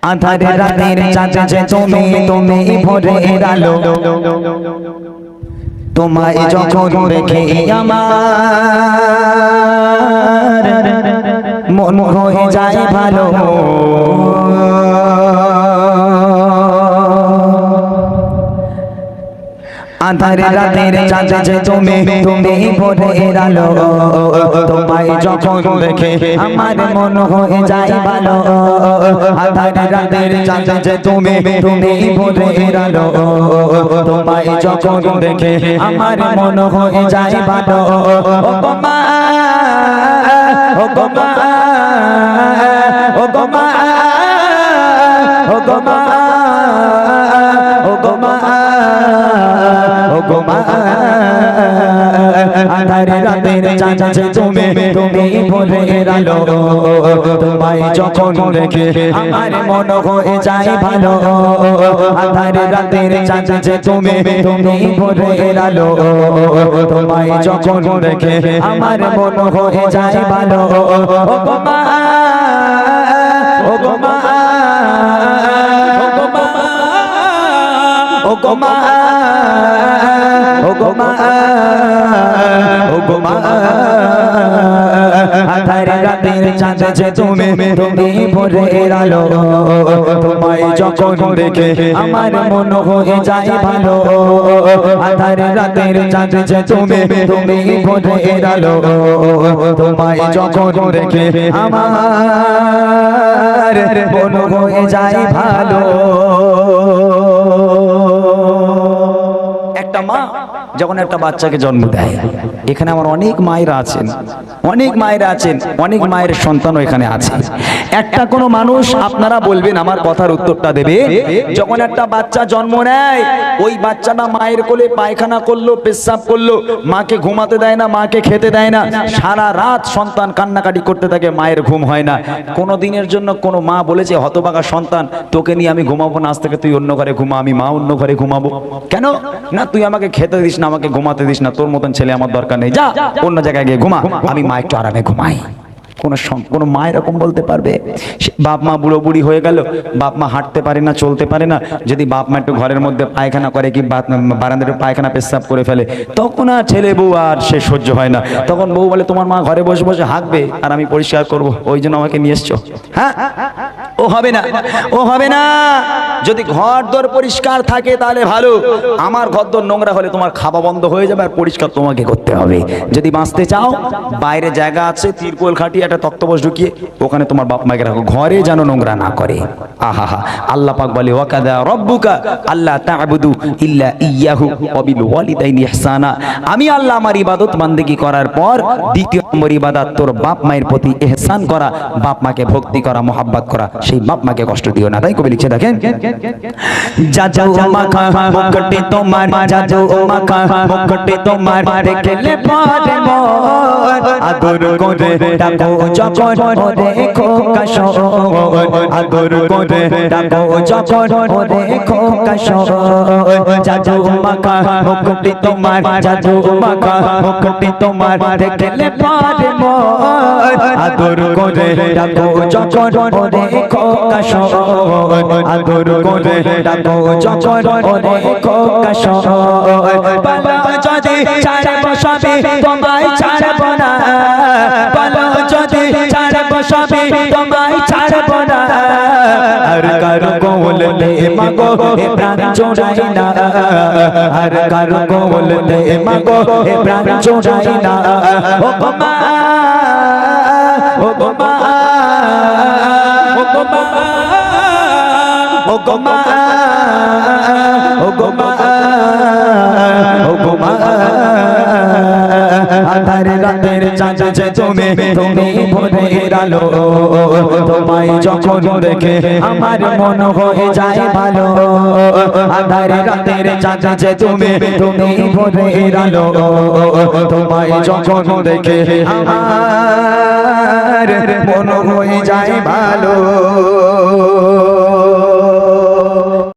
আঁধারে রাতের চাঁদ যে তুমি তুমি ভোরের আলো তোমায় যখন দেখি আমার মন হয়ে যায় ভালো আঁধারে রাতের চাঁদ যে তুমি তুমি ভোরের আলো তোমায় যখন দেখে আমার মন হয়ে যায় ভালো আঁধারে রাতের চাঁদ যে তুমি তুমি ভোরের আলো তোমায় যখন দেখে আমার মন হয়ে যায় ভালো ও গো মা ও গো মা ও গো মা ও গো মা ও গো মা আঁধারে রাতের চাঁদ যে তুমি তুমি ভোরের আলো তোমায় যখন দেখে আমার মন হয়ে যায় ভালো আঁধারে রাতের চাঁদ যে তুমি তুমি ভোরের আলো তোমায় যখন দেখে আমার মন হয়ে যায় ভালো ও গো মা ও গো মা ও গো মা ও গো মা ও গো মা আঁধারে রাতের চাঁদ যে তুমি তুমি ভোরের আলো তোমায় যখন দেখে আমার মন হয়ে যায় ভালো আঁধারে রাতের চাঁদ যে তুমি তুমি ভোরের আলো তোমায় যখন দেখে আমার মন হয়ে যায় ভালো একটা মা যখন একটা বাচ্চাকে জন্ম দেয় এখানে আমার অনেক মায়েরা আছেন অনেক মায়ের সন্তানও এখানে আছে একটা কোনো মানুষ আপনারা বলবেন আমার কথার উত্তরটা দেবে যখন একটা বাচ্চা জন্ম নেয় ওই বাচ্চাটা মায়ের কোলে পায়খানা করলো পেশাব করলো মাকে ঘুমাতে দেয় না মাকে খেতে দেয় না সারা রাত সন্তান কান্নাকাটি করতে থাকে মায়ের ঘুম হয় না কোনো দিনের জন্য কোনো মা বলেছে হতভাগা সন্তান তোকে নিয়ে আমি ঘুমাবো না আজ থেকে তুই অন্য ঘরে ঘুমা আমি মা অন্য ঘরে ঘুমাবো কেন না তুই আমাকে খেতে দিস না আমাকে ঘুমাতে দিস না তোর মতন ছেলে আমার দরকার নেই যা অন্য জায়গায় গিয়ে ঘুমা আমি মা একটু আরামে ঘুমাই কোনো মা এরকম বলতে পারবে বাপ মা বুড়ো বুড়ি হয়ে গেল বাপ মা হাঁটতে পারে না চলতে পারে না যদি বাপ মা একটু ঘরের মধ্যে পায়খানা করে কি বারান্দায় পায়খানা পেশাব করে ফেলে তখন আর ছেলে বউ আর সে সহ্য হয় না তখন বউ বলে তোমার মা ঘরে বসে বসে হাঁকবে আর আমি পরিষ্কার করব ওই জন্য আমাকে নিয়ে এসছো হ্যাঁ ও হবে না যদি ঘর দর পরিষ্কার থাকে তাহলে ভালো আমার ঘর দর নোংরা হলে তোমার খাওয়া বন্ধ হয়ে যাবে আর পরিষ্কার তোমাকে করতে হবে যদি বাঁচতে চাও বাইরে জায়গা আছে তিরপল খাটিয়ে একটা তক্তপোষ ঢুকিয়ে ওখানে তোমার বাপ মাকে রাখো ঘরে যেন নোংরা না করে আহা আল্লাহ পাক বলে ওয়াকাদা রব্বুকা আল্লাহ তা'বুদু ইল্লা ইয়াহু ওয়া বিল ওয়ালিদাইনি ইহসানা আমি আল্লাহ আমার ইবাদত বান্দেগি করার পর দ্বিতীয় নম্বর ইবাদত তোর বাপ মায়ের প্রতি ইহসান করা বাপ মাকে ভক্তি করা মোহাব্বত করা সেই বাপ মাকে কষ্ট দিও না তাই কবি লিখছে দেখেন জাজু মাখা মুকুটে তোমার জাজু মাখা মুকুটে তোমার দেখলে পরে মোর আদর করে ডাকো যখন ওরে খোকা শোন আদর করে ডাকো যখন ওরে খোকা শোন জাজু মাখা মুকুটে তোমার জাজু মাখা মুকুটে তোমার দেখলে পরে মোর আদর করে ডাকো যখন ওরে খোকা শোন আদর করে ডাকো যখন ওরে খোকা শোন বলো যদি ছাড়ব সবে তোমায় ছাড়ব না বলো যদি ছাড়ব সবে তোমায় ছাড়ব না আর কারো বলতে মাগো এ প্রাণ জোড়াই না আর কারো বলতে মাগো এ প্রাণ জোড়াই না ও গো মা ও গো মা ও গো মা ও গো মা ও গো মা ও গো মা আঁধারে রাতের চাঁদ যে তুমি তুমি ভোরের আলো তোমায় যখন দেখে আমার মন হয়ে যায় ভালো আঁধারে রাতের চাঁদ যে তুমি তুমি ভোরের আলো তোমায় যখন দেখে আমার মন হয়ে যায় ভালো